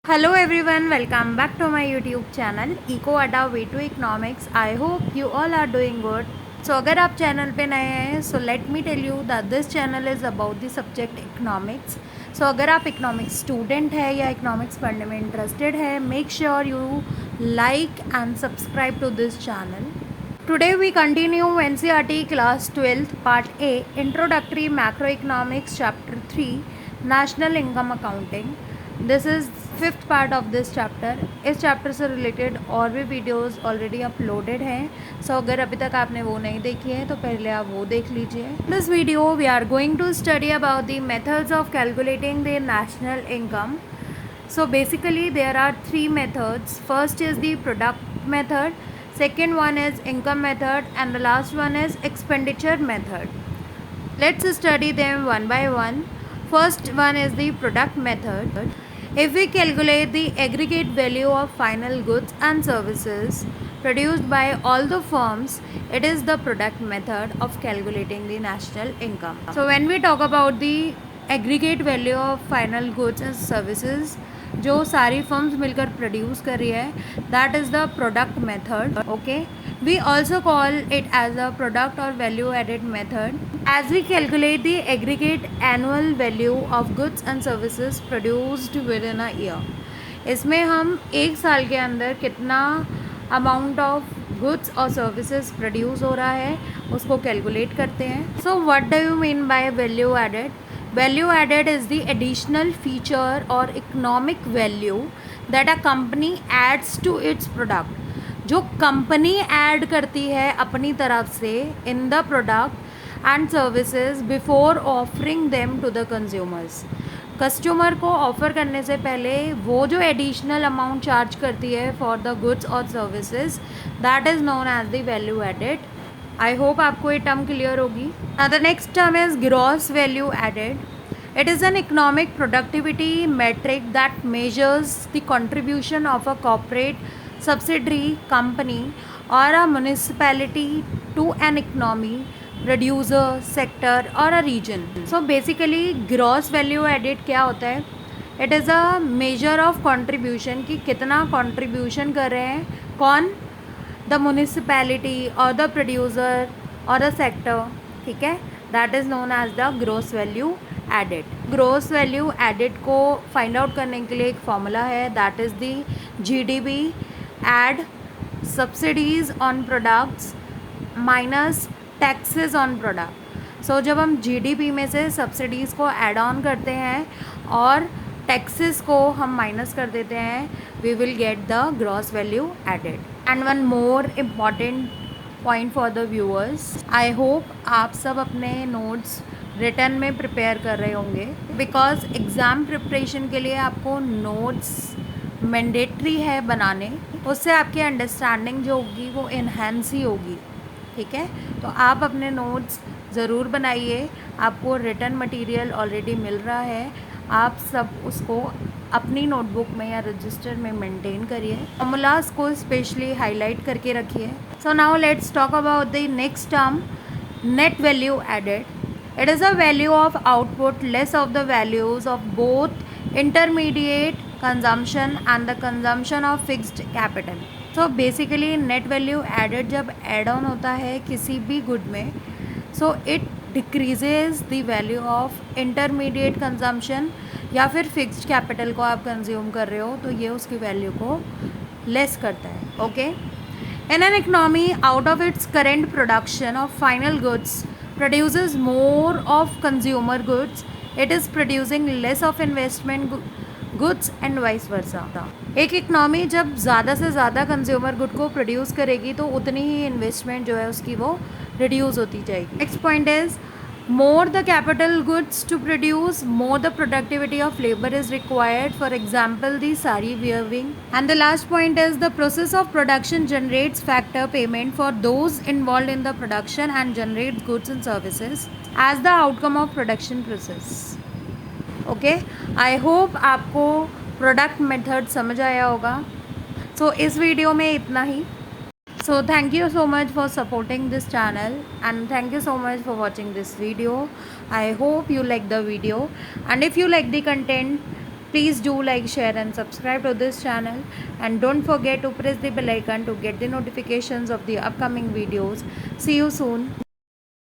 Hello everyone, welcome back to my YouTube channel Eco Adda V2 Economics. I hope you all are doing good. So अगर आप channel पे नए हैं so let me tell you that this channel is about the subject economics. So अगर आप economics student है या economics पढ़ने में interested है, make sure you like and subscribe to this channel. Today we continue NCERT class 12th part A, Introductory Macroeconomics chapter 3, National Income Accounting. This is fifth part of this chapter. इस chapter से related और भी videos already uploaded हैं. सो अगर अभी तक आपने वो नहीं देखी है तो पहले आप वो देख लीजिए. This video we are going to study about the methods of calculating the national income. So basically there are three methods. First is the product method, second one is income method, and the last one is expenditure method. Let's study them one by one. First one is the product method. If we calculate the aggregate value of final goods and services produced by all the firms, it is the product method of calculating the national income. So when we talk about the aggregate value of final goods and services जो सारी firms मिलकर produce कर रही है, that is the product method. Okay, we also call it as a product और value added method as we calculate the aggregate annual value of goods and services produced within a year. इसमें हम एक साल के अंदर कितना amount of goods और services produce हो रहा है उसको कैलकुलेट करते हैं. So what do you mean by value added? Value added is the additional feature or economic value that a company adds to its product. जो कंपनी ऐड करती है अपनी तरफ से in the product and services before offering them to the consumers. Customer को offer करने से पहले वो जो एडिशनल अमाउंट चार्ज करती है फॉर द गुड्स और services, that is known as the value added. I hope आपको ये टर्म क्लियर होगी. The next term is gross value added. It is an economic productivity metric that measures the contribution of a corporate subsidiary company और a municipality to an economy, producer, sector और a region. So basically gross value added क्या होता है? It is a measure of contribution कि कितना contribution कर रहे हैं कौन? द म्यूनिसिपैलिटी और द प्रोड्यूसर और द सेक्टर. ठीक है, that is known as the gross value added. Gross value added को फाइंड आउट करने के लिए एक फॉर्मूला है, that is the GDP add subsidies on products minus taxes on product. So जब हम GDP में से सब्सिडीज़ को ऐड ऑन करते हैं और टैक्सेस को हम माइनस कर देते हैं, we will get the gross value added. And one more important point for the viewers, I hope आप सब अपने नोट्स रिटर्न में प्रिपेयर कर रहे होंगे, बिकॉज एग्ज़ाम प्रिपरेशन के लिए आपको नोट्स मैंडेटरी है बनाने. उससे आपकी अंडरस्टैंडिंग जो होगी वो इन्हेंस ही होगी. ठीक है, तो आप अपने नोट्स ज़रूर बनाइए. आपको रिटर्न मटेरियल ऑलरेडी मिल रहा है, आप सब उसको अपनी नोटबुक में या रजिस्टर में मेंटेन करिए. फॉर्मूलाज को स्पेशली हाईलाइट करके रखिए. So now let's talk about the next term, net value added. It is a value of output less of the values of both intermediate consumption and the consumption of fixed capital. So basically net value added जब add on होता है किसी भी good में, so it decreases the value of intermediate consumption या फिर fixed capital को आप कंज्यूम कर रहे हो तो ये उसकी वैल्यू को लेस करता है. Okay, in an economy out of its current production of final goods produces more of consumer goods, it is producing less of investment goods and vice versa. एक इकनॉमी जब ज़्यादा से ज़्यादा कंज्यूमर गुड को produce करेगी तो उतनी ही investment जो है उसकी वो रिड्यूस होती जाएगी. Next point is more the capital goods to produce, more the productivity of labor is required. For example, the sari weaving. And the last point is the process of production generates factor payment for those involved in the production and generates goods and services as the outcome of production process. Okay, I hope आपको product method समझ आया होगा. So इस video में इतना ही. So thank you so much for supporting this channel and thank you so much for watching this video. I hope you like the video, and if you like the content, Please do like, share and subscribe to this channel, and don't forget to press the bell icon to get the notifications of the upcoming videos. See you soon.